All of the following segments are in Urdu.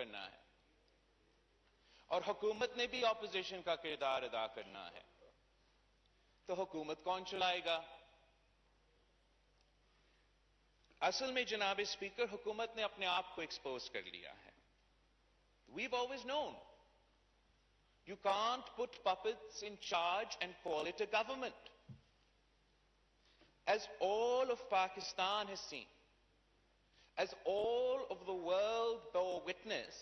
کرنا ہے اور حکومت نے بھی اپوزیشن کا کردار ادا کرنا ہے، تو حکومت کون چلائے گا؟ اصل میں جناب اسپیکر، حکومت نے اپنے آپ کو ایکسپوز کر لیا ہے. We've always known you can't put puppets in charge and call it a government. As all of Pakistan has seen, as all of the world bore witness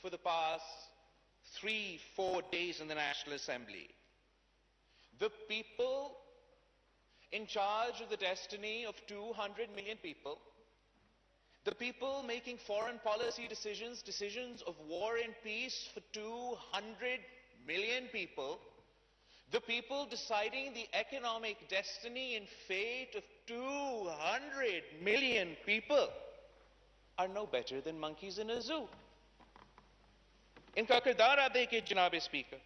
for the past 3-4 days in the National Assembly, the people in charge of the destiny of 200 million people, the people making foreign policy decisions of war and peace for 200 million people, the people deciding the economic destiny and fate of 200 million people are no better than monkeys in a zoo. Inka kirdar aap dekhiye Janab Speaker.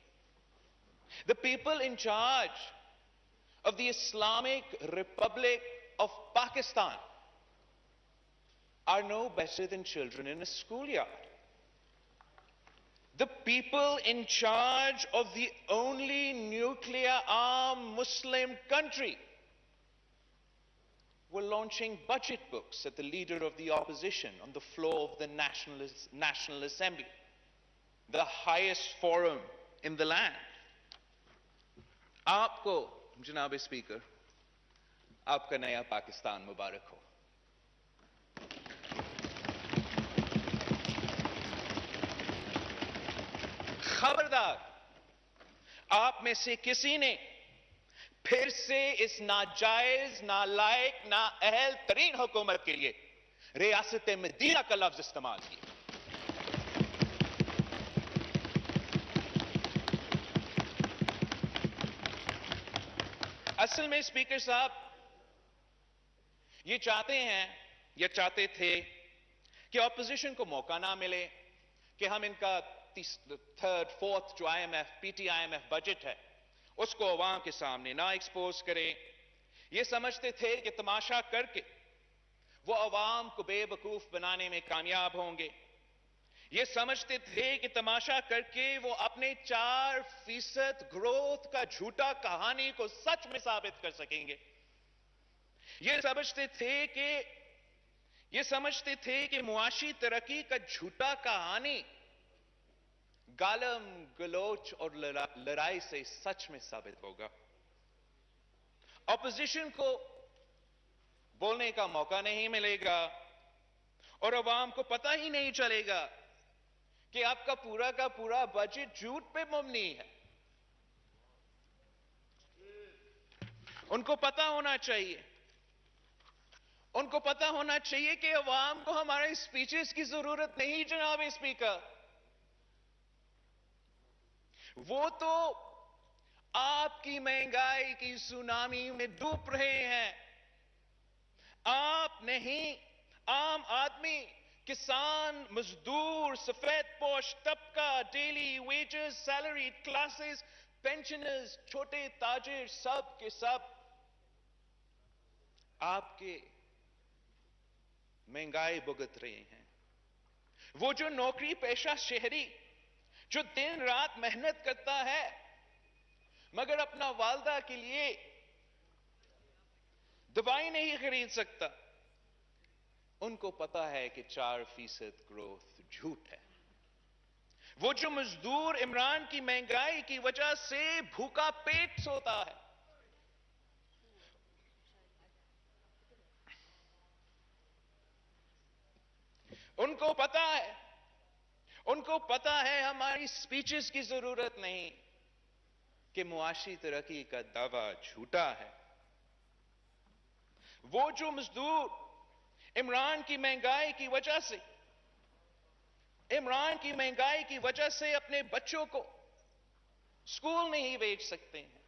The people in charge of the Islamic Republic of Pakistan are no better than children in a schoolyard. The people in charge of the only nuclear-armed Muslim country were launching budget books at the leader of the opposition on the floor of the National Assembly, the highest forum in the land. Aapko, Janab Speaker, aapka naya Pakistan mubarak ho. خبردار، آپ میں سے کسی نے پھر سے اس ناجائز، نالائق، نااہل ترین حکومت کے لیے ریاست مدینہ کا لفظ استعمال کیا. اصل میں اسپیکر صاحب یہ چاہتے ہیں یا چاہتے تھے کہ اپوزیشن کو موقع نہ ملے کہ ہم ان کا تھرڈ فورتھ جو I M F P T I M F budget ہے اس کو عوام کے سامنے نہ ایکسپوز کرے. یہ سمجھتے تھے کہ تماشا کر کے وہ عوام کو بے وقوف بنانے میں کامیاب ہوں گے. یہ سمجھتے تھے کہ تماشا کر کے وہ اپنے 4% گروتھ کا جھوٹا کہانی کو سچ میں ثابت کر سکیں گے. یہ سمجھتے تھے کہ معاشی ترقی کا جھوٹا کہانی گالم گلوچ اور لڑائی سے سچ میں ثابت ہوگا. اپوزیشن کو بولنے کا موقع نہیں ملے گا اور عوام کو پتہ ہی نہیں چلے گا کہ آپ کا پورا بجٹ جھوٹ پہ مبنی ہے. ان کو پتہ ہونا چاہیے کہ عوام کو ہمارے اسپیچز کی ضرورت نہیں جناب اسپیکر. وہ تو آپ کی مہنگائی کی سونامی میں ڈوب رہے ہیں. آپ نہیں، عام آدمی، کسان، مزدور، سفید پوش طبقہ، daily wages, salary classes, pensioners, چھوٹے تاجر، سب کے سب آپ کے مہنگائی بھگت رہے ہیں. وہ جو نوکری پیشہ شہری جو دن رات محنت کرتا ہے مگر اپنا والدہ کے لیے دوائی نہیں خرید سکتا، ان کو پتا ہے کہ 4% گروتھ جھوٹ ہے. وہ جو مزدور عمران کی مہنگائی کی وجہ سے بھوکا پیٹ سوتا ہے، ان کو پتا ہے ہماری سپیچز کی ضرورت نہیں کہ معاشی ترقی کا دعویٰ جھوٹا ہے. وہ جو مزدور عمران کی مہنگائی کی وجہ سے اپنے بچوں کو اسکول نہیں بھیج سکتے ہیں،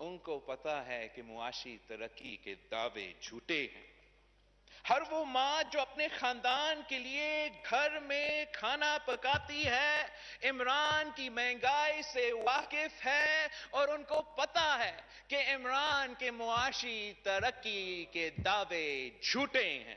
ان کو پتا ہے کہ معاشی ترقی کے دعوے جھوٹے ہیں. ہر وہ ماں جو اپنے خاندان کے لیے گھر میں کھانا پکاتی ہے عمران کی مہنگائی سے واقف ہے اور ان کو پتا ہے کہ عمران کے معاشی ترقی کے دعوے جھوٹے ہیں.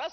10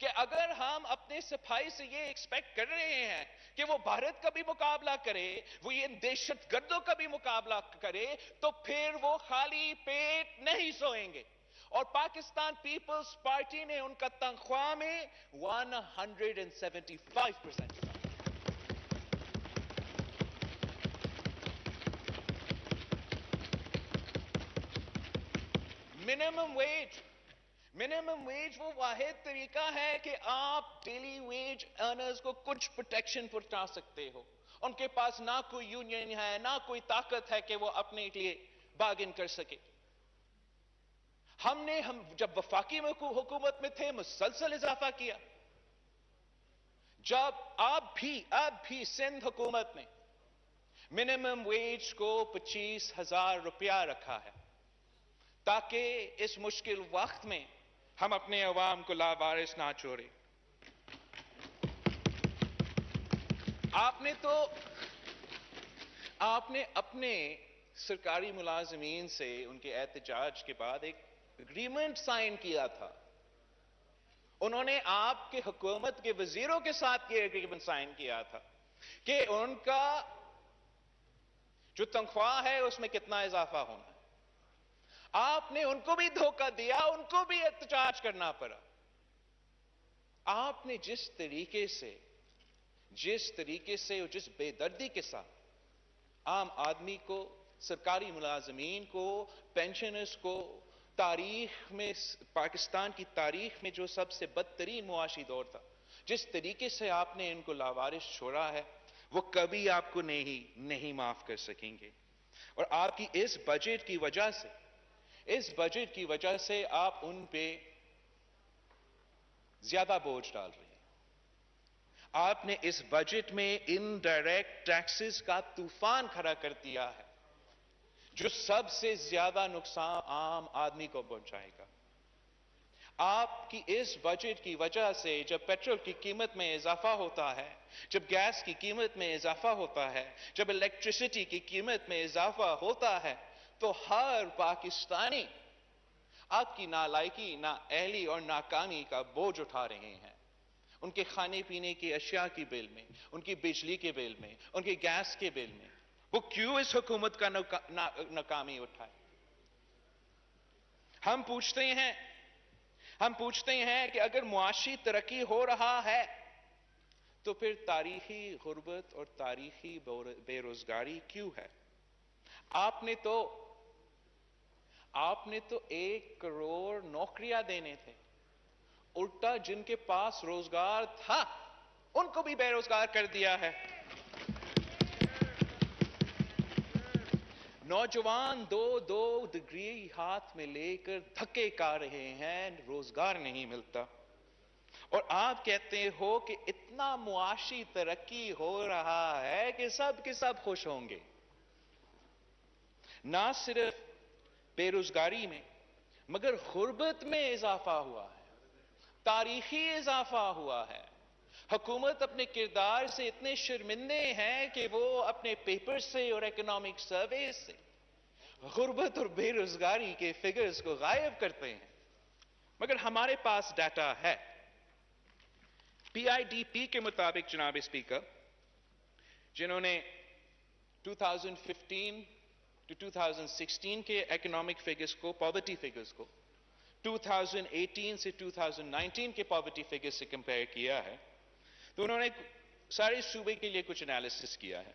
کہ اگر ہم اپنے سپاہی سے یہ ایکسپیکٹ کر رہے ہیں کہ وہ بھارت کا بھی مقابلہ کرے، وہ یہ دہشت گردوں کا بھی مقابلہ کرے، تو پھر وہ خالی پیٹ نہیں سوئیں گے۔ اور پاکستان پیپلز پارٹی نے ان کا تنخواہ میں 175% منیمم ویج وہ واحد طریقہ ہے کہ آپ ڈیلی ویج ارنرز کو کچھ پروٹیکشن پہنچا سکتے ہو۔ ان کے پاس نہ کوئی یونین ہے، نہ کوئی طاقت ہے کہ وہ اپنے لیے بارگن کر سکے۔ ہم جب وفاقی حکومت میں تھے مسلسل اضافہ کیا۔ جب اب بھی سندھ حکومت نے منیمم ویج کو 25,000 روپیہ رکھا ہے تاکہ اس مشکل وقت میں ہم اپنے عوام کو لاوارث نہ چھوڑیں۔ آپ نے اپنے سرکاری ملازمین سے ان کے احتجاج کے بعد ایک اگریمنٹ سائن کیا تھا۔ انہوں نے آپ کے حکومت کے وزیروں کے ساتھ یہ اگریمنٹ سائن کیا تھا کہ ان کا جو تنخواہ ہے اس میں کتنا اضافہ ہونا ہے۔ آپ نے ان کو بھی دھوکہ دیا، ان کو بھی احتجاج کرنا پڑا۔ آپ نے جس طریقے سے اور جس بے دردی کے ساتھ عام آدمی کو، سرکاری ملازمین کو، پینشنرز کو، پاکستان کی تاریخ میں جو سب سے بدترین معاشی دور تھا، جس طریقے سے آپ نے ان کو لاوارث چھوڑا ہے، وہ کبھی آپ کو نہیں معاف کر سکیں گے۔ اور آپ کی اس بجٹ کی وجہ سے آپ ان پہ زیادہ بوجھ ڈال رہے ہیں۔ آپ نے اس بجٹ میں انڈائریکٹ ٹیکسز کا طوفان کھڑا کر دیا ہے جو سب سے زیادہ نقصان عام آدمی کو پہنچائے گا۔ آپ کی اس بجٹ کی وجہ سے جب پیٹرول کی قیمت میں اضافہ ہوتا ہے، جب گیس کی قیمت میں اضافہ ہوتا ہے، جب الیکٹریسٹی کی قیمت میں اضافہ ہوتا ہے، تو ہر پاکستانی آپ کی نالائکی، نااہلی اور ناکامی کا بوجھ اٹھا رہے ہیں۔ ان کے کھانے پینے کی اشیاء کی بل میں، ان کی بجلی کے بل میں، ان کے گیس کے بل میں، وہ کیوں اس حکومت کا ناکامی اٹھائے؟ ہم پوچھتے ہیں کہ اگر معاشی ترقی ہو رہا ہے تو پھر تاریخی غربت اور تاریخی بے روزگاری کیوں ہے؟ آپ نے تو 1 کروڑ نوکریاں دینے تھے، الٹا جن کے پاس روزگار تھا ان کو بھی بے روزگار کر دیا ہے۔ نوجوان 2 ڈگری ہاتھ میں لے کر دھکے کھا رہے ہیں، روزگار نہیں ملتا، اور آپ کہتے ہو کہ اتنا معاشی ترقی ہو رہا ہے کہ سب کے سب خوش ہوں گے۔ نہ صرف بے روزگاری میں مگر غربت میں اضافہ ہوا ہے، تاریخی اضافہ ہوا ہے۔ حکومت اپنے کردار سے اتنے شرمندے ہیں کہ وہ اپنے پیپر سے اور اکنامک سرویز سے غربت اور بے روزگاری کے فگرز کو غائب کرتے ہیں، مگر ہمارے پاس ڈیٹا ہے۔ پی آئی ڈی پی کے مطابق جناب اسپیکر، جنہوں نے 2015 to 2016 کے اکنامک فگرز کو، پاورٹی فگرز کو 2018 سے 2019 کے پاورٹی فگرز سے کمپیئر کیا ہے، تو انہوں نے سارے صوبے کے لیے کچھ انالیسس کیا ہے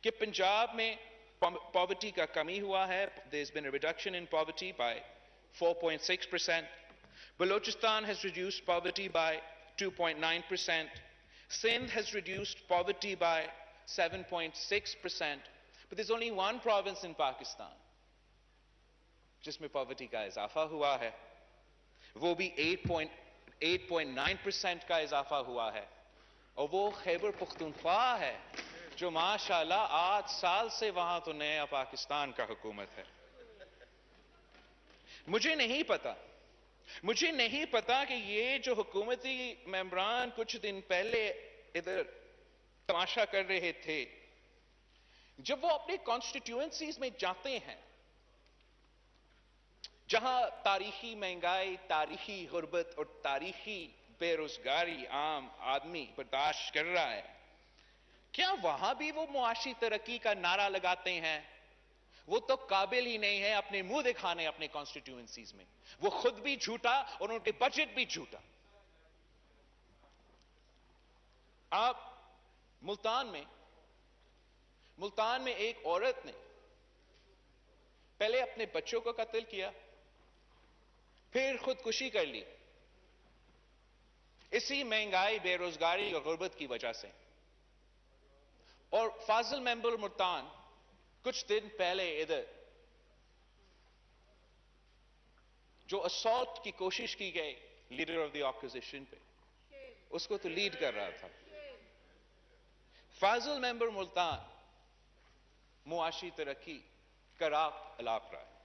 کہ پنجاب میں پاورٹی کا کمی ہوا ہے، there's been a reduction in poverty by 4.6%. Balochistan has reduced poverty by 2.9%. Sindh has reduced poverty by 7.6%. But there's only one province in Pakistan جس میں پاورٹی کا اضافہ ہوا ہے، وہ بھی 8.9% کا اضافہ ہوا ہے، اور وہ خیبر پختونخوا ہے جو ماشاءاللہ 8 سال سے وہاں تو نیا پاکستان کا حکومت ہے۔ مجھے نہیں پتا کہ یہ جو حکومتی ممبران کچھ دن پہلے ادھر تماشا کر رہے تھے، جب وہ اپنے کانسٹیٹیوئنسیز میں جاتے ہیں جہاں تاریخی مہنگائی، تاریخی غربت اور تاریخی بے روزگاری عام آدمی برداشت کر رہا ہے، کیا وہاں بھی وہ معاشی ترقی کا نعرہ لگاتے ہیں؟ وہ تو قابل ہی نہیں ہے اپنے منہ دکھانے اپنے کانسٹیٹیوئنسیز میں. وہ خود بھی جھوٹا اور ان کے بجٹ بھی جھوٹا. آپ ملتان میں ایک عورت نے پہلے اپنے بچوں کو قتل کیا، پھر خودکشی کر لی، اسی مہنگائی، بے روزگاری اور غربت کی وجہ سے. اور فاضل ممبر ملتان کچھ دن پہلے ادھر جو اسالٹ کی کوشش کی گئی لیڈر آف دی اپوزیشن پہ، اس کو تو لیڈ کر رہا تھا. فاضل ممبر ملتان معاشی ترقی کا راہ الاپ رہا ہے.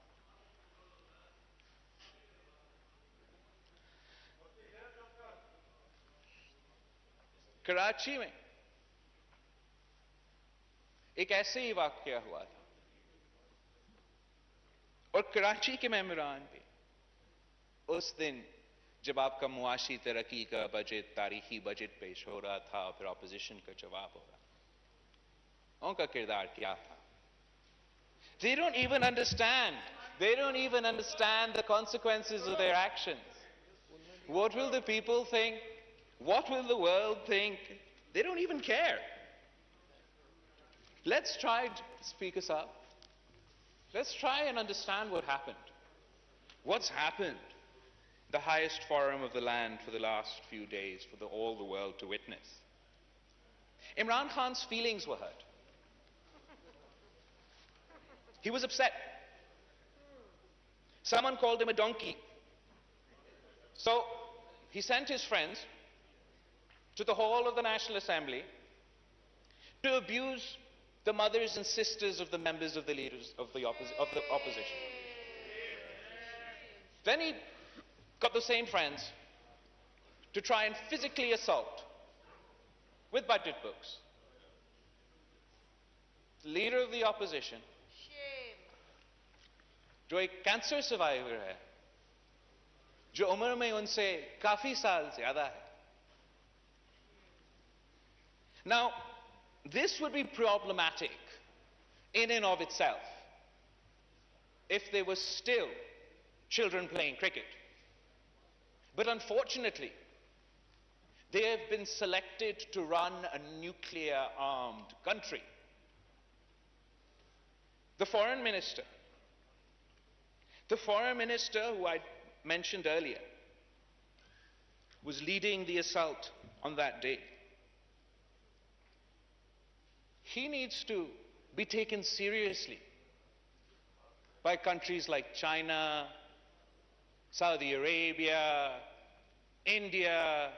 کراچی میں ایک ایسے ہی واقعہ ہوا تھا، اور کراچی کے ممبران بھی اس دن جب آپ کا معاشی ترقی کا بجٹ، تاریخی بجٹ پیش ہو رہا تھا، پھر اپوزیشن کا جواب ہو رہا تھا، ان کا کردار کیا تھا؟ They don't even understand. They don't even understand the consequences of their actions. What will the people think? What will the world think? They don't even care. Let's try, speakers up. Let's try and understand what happened. What's happened? The highest forum of the land for the last few days for all the world to witness. Imran Khan's feelings were hurt. He was upset. Someone called him a donkey. So he sent his friends to the hall of the National Assembly to abuse the mothers and sisters of the members of the leaders of the opposition. Then he got the same friends to try and physically assault with budget books the leader of the opposition, جو ایک کینسر سروائیور ہے، جو عمر میں ان سے کافی سال زیادہ ہے. Now, this would be problematic in and of itself if there were still children playing cricket. But unfortunately, they have been selected to run a nuclear-armed country. The foreign minister who I mentioned earlier was leading the assault on that day. He needs to be taken seriously by countries like China, Saudi Arabia, India,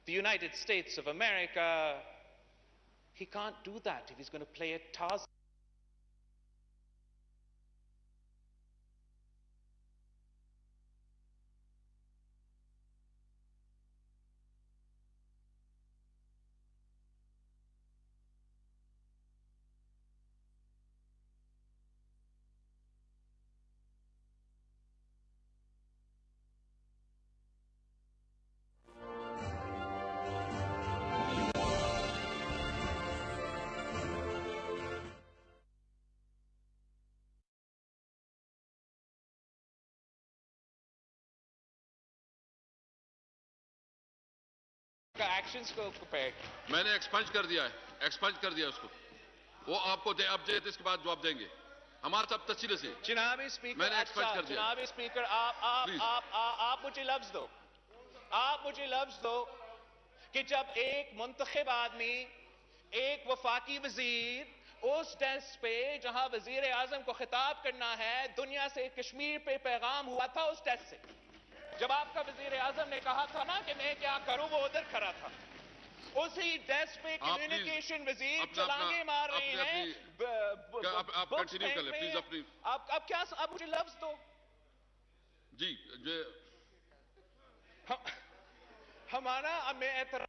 the United States of America. He can't do that if he's going to play at Tarzan. Actions کو میں نے ایکسپنج کر دیا اس کو. وہ آپ کو اب دے اس کے بعد جواب دیں گے. ہمارا سب تفصیل سے. جناب اسپیکر، میں نے ایکسپنج کر دیا. جناب اسپیکر، آپ مجھے لفظ دو کہ جب ایک منتخب آدمی، ایک وفاقی وزیر اس ڈیسک پہ جہاں وزیر اعظم کو خطاب کرنا ہے، دنیا سے کشمیر پہ پیغام ہوا تھا اس ڈیسک سے. جب آپ کا وزیر اعظم نے کہا تھا نا کہ میں کیا کروں، وہ ادھر کھڑا تھا. اسی ڈیسک پہ کمیونیکیشن وزیر چلانگے مار رہے ہیں. آپ کنٹینیو کر لیں پلیز. اپنی اب مجھے لفظ دو. جی ہمارا میں اعتراض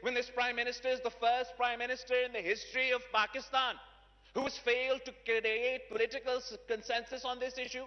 when this prime minister is the first prime minister in the history of Pakistan who has failed to create political consensus on this issue?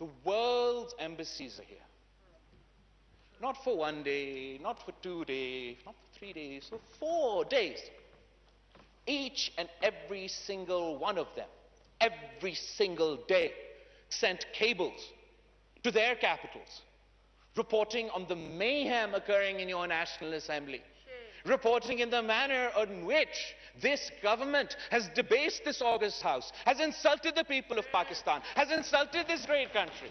The world's embassies are here. Not for 1 day, not for 2 days, not for 3 days, for 4 days. Each and every single one of them, every single day, sent cables to their capitals, reporting on the mayhem occurring in your National Assembly, reporting in the manner in which this government has debased this august house, has insulted the people of Pakistan, has insulted this great country.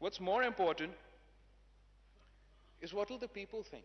what's more important is what will the people think.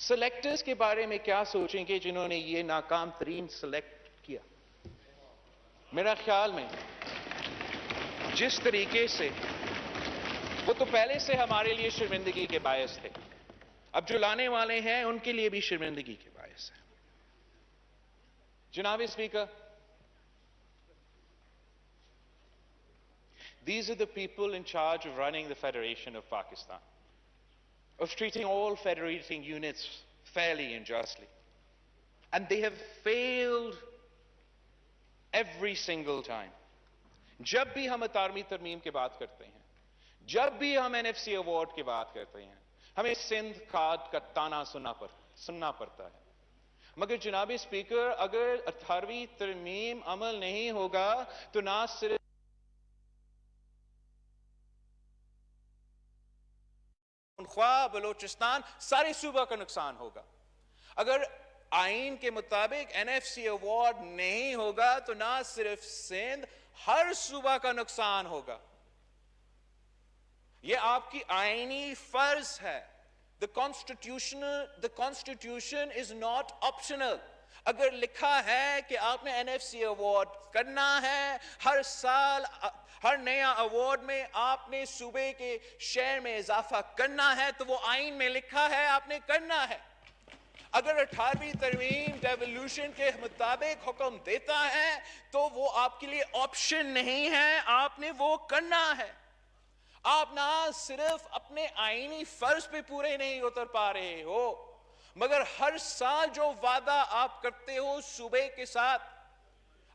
Selectors کے بارے میں کیا سوچیں گے جنہوں نے یہ ناکام ترین سلیکٹ کیا؟ میرا خیال میں جس طریقے سے وہ تو پہلے سے ہمارے لیے شرمندگی کے باعث تھے، اب جو لانے والے ہیں ان کے لیے بھی شرمندگی کے باعث ہے۔ جناب speaker, these are the people in charge of running the Federation of Pakistan, of treating all federating units fairly and justly. And they have failed every single time. جب بھی ہم اطارمی ترمیم کی بات کرتے ہیں، جب بھی ہم این ایف سی ایوارڈ کی بات کرتے ہیں، ہمیں سندھ کارڈ کا تانا سننا پڑتا ہے۔ مگر جناب اسپیکر، اگر 18ویں ترمیم عمل نہیں ہوگا تو نہ صرف خواہ بلوچستان سارے صوبہ کا نقصان ہوگا۔ اگر آئین کے مطابق این ایف سی ایوارڈ نہیں ہوگا تو نہ صرف سندھ، ہر صوبہ کا نقصان ہوگا۔ یہ آپ کی آئینی فرض ہے۔ The Constitution is not optional. اگر لکھا ہے کہ آپ نے این ایف سی ایوارڈ کرنا ہے، ہر سال ہر نیا ایوارڈ میں آپ نے صوبے کے شیئر میں اضافہ کرنا ہے تو وہ آئین میں لکھا ہے، آپ نے کرنا ہے۔ اگر 18ویں ترمیم ڈیولیوشن کے مطابق حکم دیتا ہے تو وہ آپ کے لیے آپشن نہیں ہے، آپ نے وہ کرنا ہے۔ آپ نہ صرف اپنے آئینی فرض پہ پورے نہیں اتر پا رہے ہو، مگر ہر سال جو وعدہ آپ کرتے ہو صوبے کے ساتھ،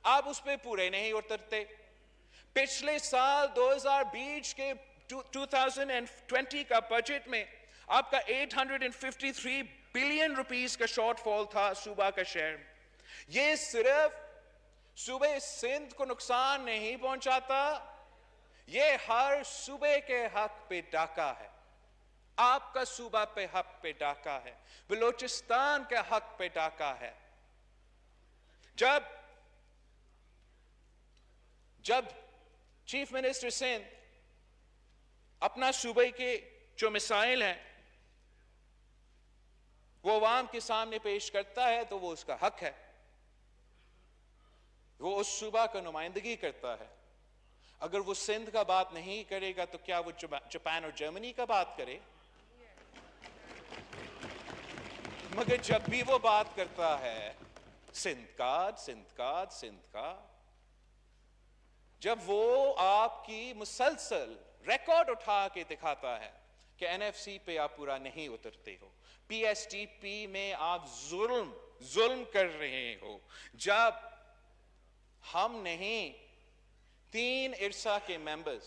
آپ اس پہ پورے نہیں اترتے۔ پچھلے سال 2020 کے 2020 کا بجٹ میں آپ کا 853 بلین روپیز کا شارٹ فال تھا صوبہ کا شیئر۔ یہ صرف صوبے سندھ کو نقصان نہیں پہنچاتا، یہ ہر صوبے کے حق پہ ڈاکہ ہے۔ آپ کا صوبہ پہ حق پہ ڈاکہ ہے، بلوچستان کے حق پہ ڈاکہ ہے۔ جب چیف منسٹر سندھ اپنا صوبے کے جو مسائل ہیں وہ عوام کے سامنے پیش کرتا ہے تو وہ اس کا حق ہے، وہ اس صوبہ کا نمائندگی کرتا ہے۔ اگر وہ سندھ کا بات نہیں کرے گا تو کیا وہ جاپان اور جرمنی کا بات کرے؟ مگر جب بھی وہ بات کرتا ہے سندھ کا، جب وہ آپ کی مسلسل ریکارڈ اٹھا کے دکھاتا ہے کہ این ایف سی پہ آپ پورا نہیں اترتے ہو، پی ایس ٹی پی میں آپ ظلم کر رہے ہو، جب ہم نہیں 3 ارسا کے ممبرز،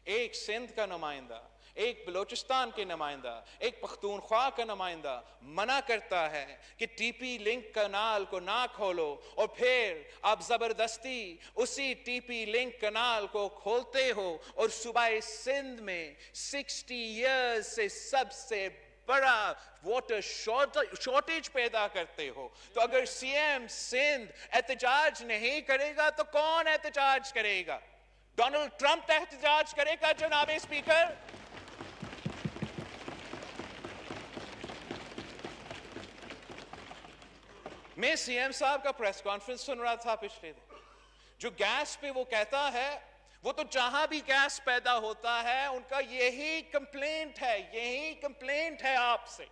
ایک سندھ کا نمائندہ، ایک بلوچستان کے نمائندہ، ایک پختونخوا کا نمائندہ منع کرتا ہے کہ ٹی پی لنک کنال کو نہ کھولو، اور پھر آپ زبردستی اسی ٹی پی لنک کنال کو کھولتے ہو اور صوبہ سندھ میں 60 ایئرز سے سب سے بڑا واٹر شارٹیج پیدا کرتے ہو۔ تو اگر سی ایم سندھ احتجاج نہیں کرے گا تو کون احتجاج کرے گا؟ ڈونلڈ ٹرمپ احتجاج کرے گا جناب اسپیکر؟ میں سی ایم صاحب کا پریس کانفرنس سن رہا تھا پچھلے دن، جو گیس پہ وہ کہتا ہے، وہ تو جہاں بھی گیس پیدا ہوتا ہے ان کا یہی کمپلینٹ ہے آپ سے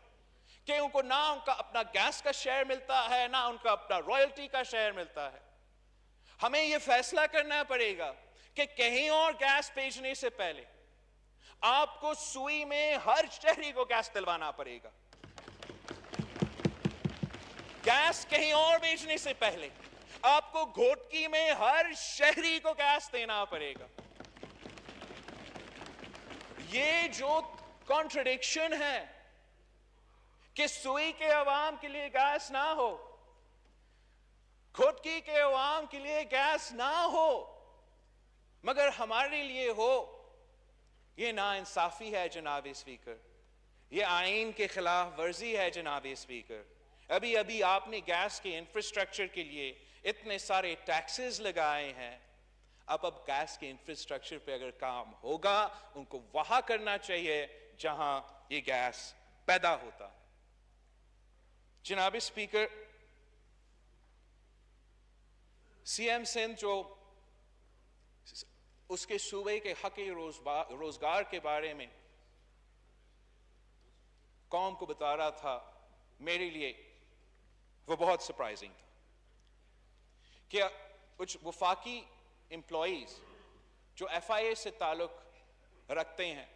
کہ ان کو نہ ان کا اپنا گیس کا شیئر ملتا ہے، نہ ان کا اپنا رائلٹی کا شیئر ملتا ہے۔ ہمیں یہ فیصلہ کرنا پڑے گا کہ کہیں اور گیس بھیجنے سے پہلے آپ کو سوئی میں ہر شہری کو گیس دلوانا پڑے گا۔ گیس کہیں اور بیچنے سے پہلے آپ کو گھوٹکی میں ہر شہری کو گیس دینا پڑے گا۔ یہ جو کانٹرڈکشن ہے کہ سوئی کے عوام کے لیے گیس نہ ہو، گھوٹکی کے عوام کے لیے گیس نہ ہو، مگر ہمارے لیے ہو، یہ ناانصافی ہے جناب اسپیکر، یہ آئین کے خلاف ورزی ہے جناب اسپیکر۔ ابھی آپ نے گیس کے انفراسٹرکچر کے لیے اتنے سارے ٹیکسز لگائے ہیں، اب گیس کے انفراسٹرکچر پہ اگر کام ہوگا ان کو وہاں کرنا چاہیے جہاں یہ گیس پیدا ہوتا ہے۔ جناب اسپیکر، سی ایم سندھ جو اس کے صوبے کے حق روزگار کے بارے میں قوم کو بتا رہا تھا، میرے لیے وہ بہت سرپرائزنگ تھا کہ کچھ وفاقی امپلائیز جو ایف آئی اے سے تعلق رکھتے ہیں،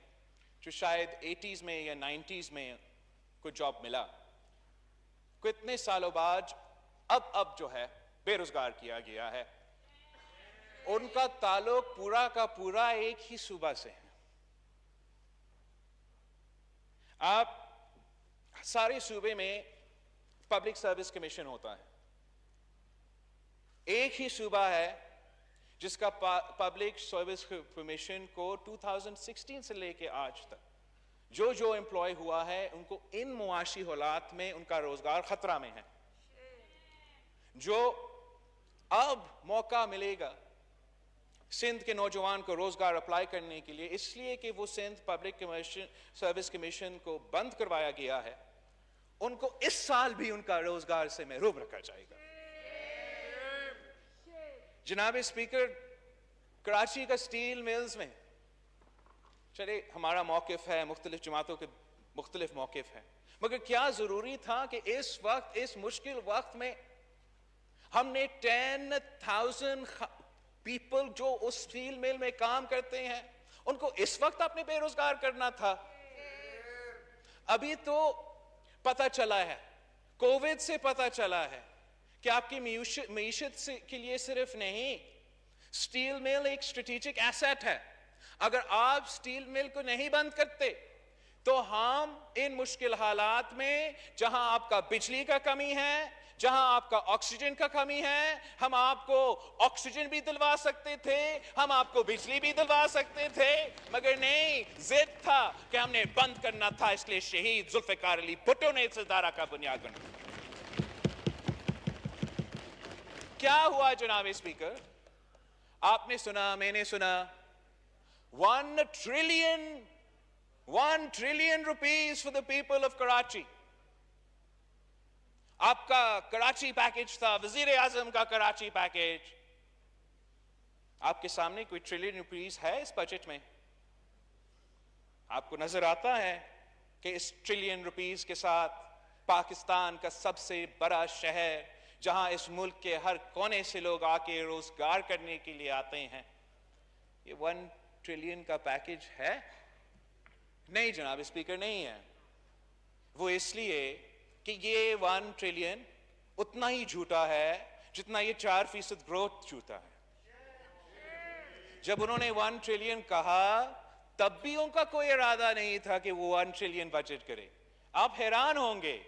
جو شاید 80s میں یا 90s میں کوئی جاب ملا، کو اتنے سالوں بعد اب جو ہے بے روزگار کیا گیا ہے، ان کا تعلق پورا کا پورا ایک ہی صوبہ سے ہے۔ آپ سارے صوبے میں پبلک سروس کمیشن ہوتا ہے، ایک ہی صوبہ ہے جس کا پبلک سروس کمیشن کو 2016 سے لے کے آج تک جو امپلائی ہوا ہے، ان کو ان معاشی حالات میں ان کا روزگار خطرہ میں ہے۔ جو اب موقع ملے گا سندھ کے نوجوان کو روزگار اپلائی کرنے کے لیے، اس لیے کہ وہ سندھ پبلک سروس کمیشن کو بند کروایا گیا ہے، ان کو اس سال بھی ان کا روزگار سے محروم رکھا جائے گا۔ جناب اسپیکر، کراچی کا سٹیل ملز میں چلے ہمارا موقف ہے، مختلف جماعتوں کے مختلف موقف ہیں، مگر کیا ضروری تھا کہ اس وقت، اس مشکل وقت میں ہم نے 10,000 پیپل جو اس سٹیل مل میں کام کرتے ہیں، ان کو اس وقت آپ نے بے روزگار کرنا تھا؟ ابھی تو پتہ چلا ہے، کووڈ سے پتہ چلا ہے کہ آپ کی معیشت کے لیے صرف نہیں، سٹیل مل ایک اسٹریٹجک ایسٹ ہے۔ اگر آپ سٹیل مل کو نہیں بند کرتے تو ہم ان مشکل حالات میں، جہاں آپ کا بجلی کا کمی ہے، جہاں آپ کا آکسیجن کا کمی ہے، ہم آپ کو آکسیجن بھی دلوا سکتے تھے، ہم آپ کو بجلی بھی دلوا سکتے تھے، مگر نہیں، ضد تھا کہ ہم نے بند کرنا تھا، اس لیے شہید ذوالفقار علی بھٹو نے اس ادارہ کا بنیاد بنا۔ کیا ہوا جناب اسپیکر؟ آپ نے سنا، میں نے سنا، 1 trillion rupees for the people of Karachi۔ آپ کا کراچی پیکیج تھا، وزیر اعظم کا کراچی پیکیج۔ آپ کے سامنے کوئی ٹریلین روپیز ہے اس بجٹ میں؟ آپ کو نظر آتا ہے کہ اس ٹریلین روپیز کے ساتھ پاکستان کا سب سے بڑا شہر، جہاں اس ملک کے ہر کونے سے لوگ آ کے روزگار کرنے کے لیے آتے ہیں، یہ 1 ٹریلین کا پیکیج ہے؟ نہیں جناب اسپیکر، نہیں ہے۔ وہ اس لیے کہ یہ 1 ٹریلین اتنا ہی جھوٹا ہے جتنا یہ 4% گروتھ جھوٹا ہے۔ جب انہوں نے 1 ٹریلین کہا تب بھی ان کا کوئی ارادہ نہیں تھا کہ وہ 1 ٹریلین بجٹ کرے۔ آپ حیران ہوں گے،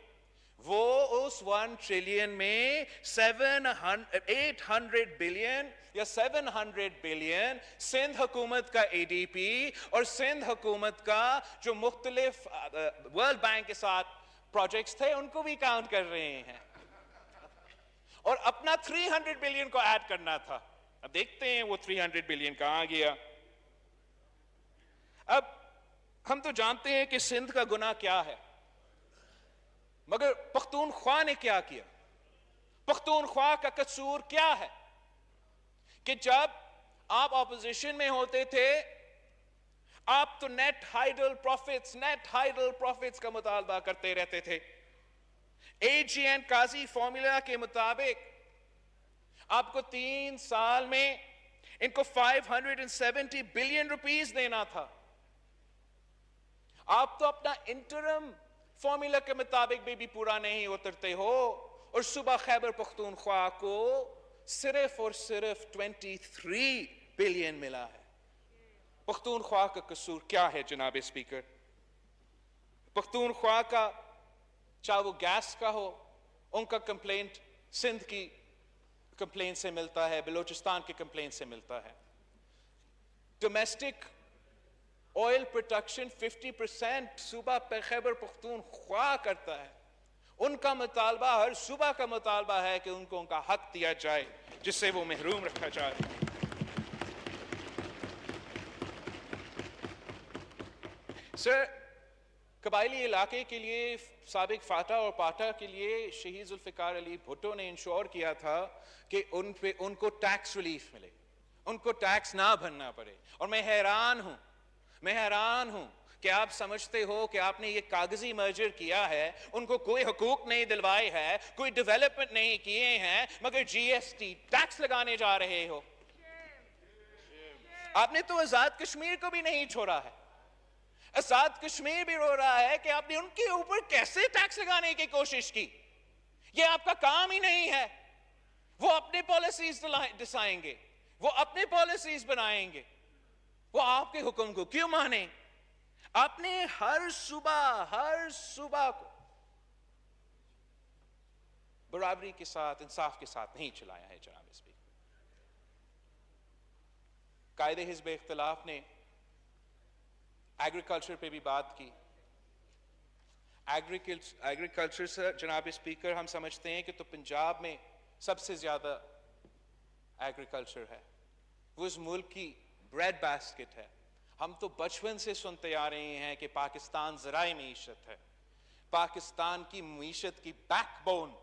وہ اس 1 ٹریلین میں 800 بلین یا 700 بلین سندھ حکومت کا اے ڈی پی اور سندھ حکومت کا جو مختلف ورلڈ بینک کے ساتھ پروجیکٹس تھے ان کو بھی کاؤنٹ کر رہے ہیں، اور اپنا 300 بلین کو ایڈ کرنا تھا۔ اب دیکھتے ہیں وہ 300 بلین کہاں گیا۔ اب ہم تو جانتے ہیں کہ سندھ کا گناہ کیا ہے، مگر پختونخوا نے کیا کیا؟ پختونخوا کا قصور کیا ہے کہ جب آپ اپوزیشن میں ہوتے تھے، آپ تو نیٹ ہائیڈل پروفٹس کا مطالبہ کرتے رہتے تھے۔ اے جی این قاضی فارمولا کے مطابق آپ کو 3 سال میں ان کو 570 بلین روپیز دینا تھا۔ آپ تو اپنا انٹرم فارمولا کے مطابق بھی پورا نہیں اترتے ہو، اور صوبہ خیبر پختونخوا کو صرف اور صرف 23 بلین ملا ہے۔ پختونخوا کا قصور کیا ہے جناب اسپیکر؟ پختونخوا کا، چاہے وہ گیس کا ہو، ان کا کمپلینٹ سندھ کی کمپلینٹ سے ملتا ہے، بلوچستان کی کمپلینٹ سے ملتا ہے۔ ڈومیسٹک آئل پروڈکشن 50% صوبہ خیبر پختونخوا کرتا ہے۔ ان کا مطالبہ، ہر صوبہ کا مطالبہ ہے کہ ان کو ان کا حق دیا جائے جس سے وہ محروم رکھا جائے۔ سر، قبائلی علاقے کے لیے سابق فاٹا اور پاٹا کے لیے شہید ذوالفقار علی بھٹو نے انشور کیا تھا کہ ان کو ٹیکس ریلیف ملے، ان کو ٹیکس نہ بھرنا پڑے. اور میں حیران ہوں کہ آپ سمجھتے ہو کہ آپ نے یہ کاغذی مرجر کیا ہے، ان کو کوئی حقوق نہیں دلوائے ہے، کوئی ڈیولپمنٹ نہیں کیے ہیں، مگر جی ایس ٹی ٹیکس لگانے جا رہے ہو. آپ نے تو آزاد کشمیر کو بھی نہیں چھوڑا ہے. آزاد کشمیر بھی رو رہا ہے کہ آپ نے ان کے اوپر کیسے ٹیکس لگانے کی کوشش کی. یہ آپ کا کام ہی نہیں ہے. وہ اپنے پالیسیز ڈسائیں گے، وہ اپنے پالیسیز بنائیں گے، وہ آپ کے حکم کو کیوں مانیں؟ آپ نے ہر صوبہ کو برابری کے ساتھ، انصاف کے ساتھ نہیں چلایا ہے جناب اسپیکر. قائد حزب اختلاف نے ایگریکلچر پہ بھی بات کی. ایگریکلچر سے جناب اسپیکر ہم سمجھتے ہیں کہ تو پنجاب میں سب سے زیادہ ایگریکلچر ہے، وہ اس ملک کی بریڈ باسکٹ ہے. ہم تو بچپن سے سنتے آ رہے ہیں کہ پاکستان ذرائع معیشت ہے، پاکستان کی معیشت کی بیک بون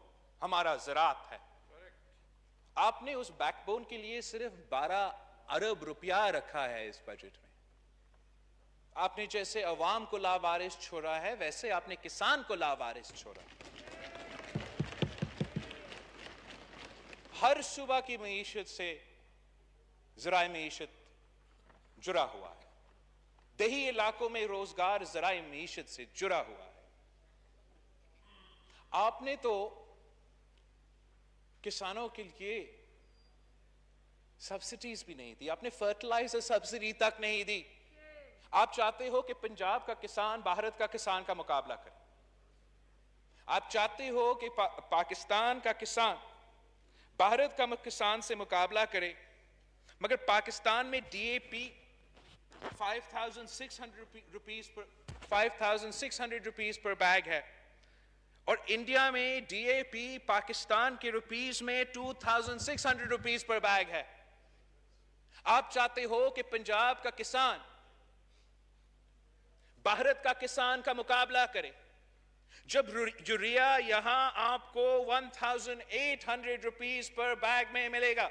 ہمارا زراعت ہے. آپ نے اس بیک بون کے لیے صرف 12 ارب روپیہ رکھا ہے اس بجٹ میں. آپ نے جیسے عوام کو لاوارث چھوڑا ہے، ویسے آپ نے کسان کو لاوارث چھوڑا. ہر صوبہ کی معیشت سے ذرائع معیشت جڑا ہوا ہے. دیہی علاقوں میں روزگار ذرائع معیشت سے جڑا ہوا ہے. آپ نے تو کسانوں کے لیے سبسڈیز بھی نہیں دی. آپ نے فرٹیلائزر سبسڈی تک نہیں دی. آپ چاہتے ہو کہ پنجاب کا کسان بھارت کا کسان کا مقابلہ کرے. آپ چاہتے ہو کہ پاکستان کا کسان بھارت کا کسان سے مقابلہ کرے، مگر پاکستان میں ڈی اے پی 5,600 روپیز پر بیگ ہے، اور انڈیا میں ڈی اے پی پاکستان کے روپیز میں 2,600 روپیز پر بیگ ہے. آپ چاہتے ہو کہ پنجاب کا کسان بھارت کا کسان کا مقابلہ کرے، جب یوریا یہاں آپ کو 1,800 روپیز پر بیگ میں ملے گا،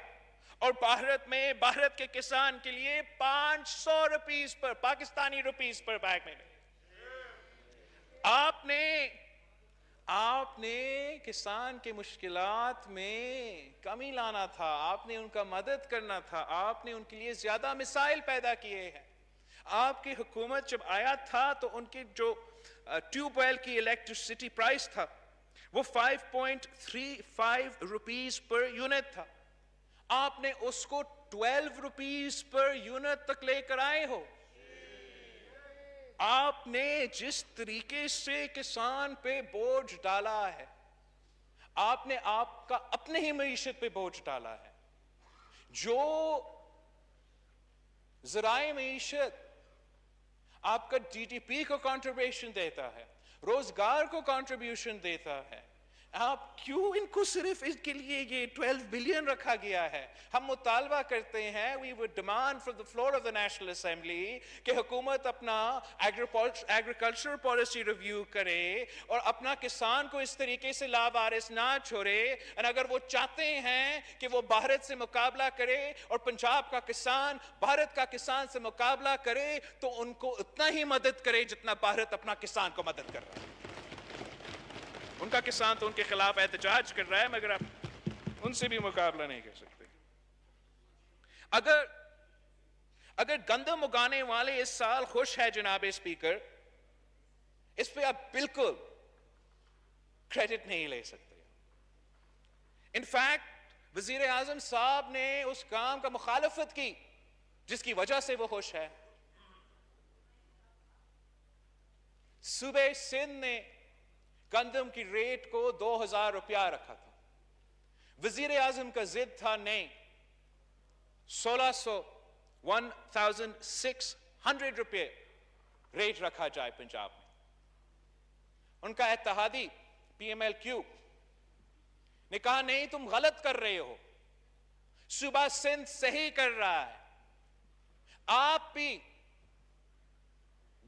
اور بھارت میں بھارت کے کسان کے لیے 500 روپیز پر پاکستانی روپیز پر بیگ میں ملے گا. آپ نے کسان کے مشکلات میں کمی لانا تھا، آپ نے ان کا مدد کرنا تھا، آپ نے ان کے لیے زیادہ مسائل پیدا کیے ہیں. آپ کی حکومت جب آیا تھا تو ان کی جو ٹیوب ویل کی الیکٹریسٹی پرائس تھا وہ 5.35 روپیز پر یونٹ تھا. آپ نے اس کو 12 روپیز پر یونٹ تک لے کر آئے ہو. آپ نے جس طریقے سے کسان پہ بوجھ ڈالا ہے، آپ نے آپ کا اپنے ہی معیشت پہ بوجھ ڈالا ہے. جو ذرائع معیشت آپ کا جی ڈی پی کو کنٹریبیوشن دیتا ہے، روزگار کو کنٹریبیوشن دیتا ہے، آپ کیوں ان کو صرف اس کے لیے یہ 12 بلین رکھا گیا ہے؟ ہم مطالبہ کرتے ہیں، we would demand from the floor of the National Assembly کہ حکومت اپنا ایگریکلچر پالیسی ریویو کرے اور اپنا کسان کو اس طریقے سے لاوارث نہ چھوڑے. اور اگر وہ چاہتے ہیں کہ وہ بھارت سے مقابلہ کرے اور پنجاب کا کسان بھارت کا کسان سے مقابلہ کرے، تو ان کو اتنا ہی مدد کرے جتنا بھارت اپنا کسان کو مدد کر رہا ہے. ان کا کسان تو ان کے خلاف احتجاج کر رہا ہے، مگر آپ ان سے بھی مقابلہ نہیں کر سکتے. اگر گندم اگانے والے اس سال خوش ہے جناب اسپیکر، اس پہ آپ بالکل کریڈٹ نہیں لے سکتے. انفیکٹ وزیر اعظم صاحب نے اس کام کا مخالفت کی جس کی وجہ سے وہ خوش ہے. صوبہ سندھ نے گندم کی ریٹ کو 2,000 روپیہ رکھا تھا. وزیر اعظم کا ضد تھا نہیں، 1,600 روپے ریٹ رکھا جائے پنجاب میں. ان کا اتحادی پی ایم ایل کیو نے کہا نہیں، تم غلط کر رہے ہو، صوبہ سندھ صحیح کر رہا ہے. آپ بھی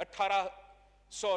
1800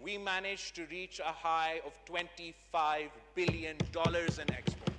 we managed to reach a high of $25 billion in export।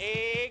1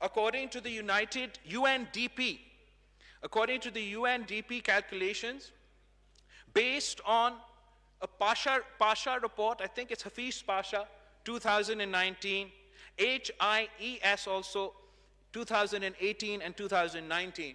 According to the UNDP calculations, based on a Pasha report, I think it's Hafiz Pasha, 2019, HIES also 2018 and 2019,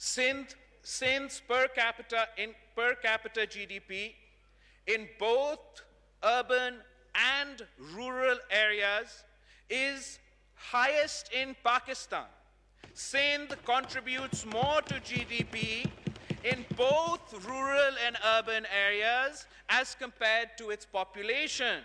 Sindh's per capita GDP in both urban and rural areas is highest in Pakistan. Sindh contributes more to GDP in both rural and urban areas as compared to its population.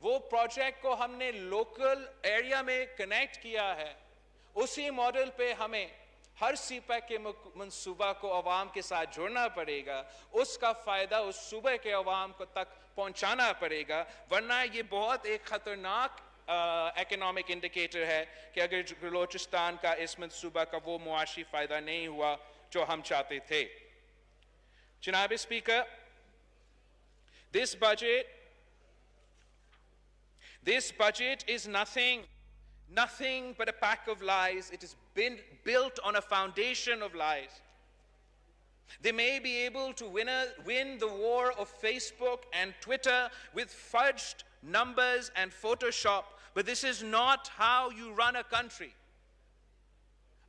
وہ پروجیکٹ کو ہم نے لوکل ایریا میں کنیکٹ کیا ہے, اسی ماڈل پہ ہمیں ہر سی پیک کے منصوبہ کو عوام کے ساتھ جوڑنا پڑے گا, اس کا فائدہ اس صوبے کے عوام کو تک پہنچانا پڑے گا, ورنہ یہ بہت ایک خطرناک اکنامک انڈیکیٹر ہے کہ اگر بلوچستان کا اس منصوبہ کا وہ معاشی فائدہ نہیں ہوا جو ہم چاہتے تھے. جناب speaker, this budget is nothing but a pack of lies. It has been built on a foundation of lies. They may be able to win the war of Facebook and Twitter with fudged numbers and Photoshop, but this is not how you run a country.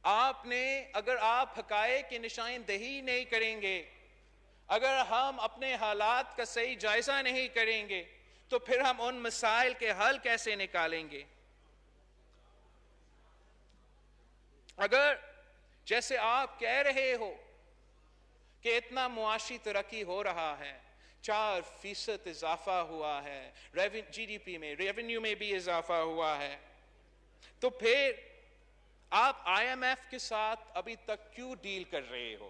اگر آپ حقائق کی نشاندہی نہیں کریں گے, اگر ہم اپنے حالات کا صحیح جائزہ نہیں کریں گے, تو پھر ہم ان مسائل کے حل کیسے نکالیں گے؟ اگر جیسے آپ کہہ رہے ہو کہ اتنا معاشی ترقی ہو رہا ہے, 4% اضافہ ہوا ہے, جی ڈی پی میں, ریونیو میں بھی اضافہ ہوا ہے, تو پھر آپ آئی ایم ایف کے ساتھ ابھی تک کیوں ڈیل کر رہے ہو؟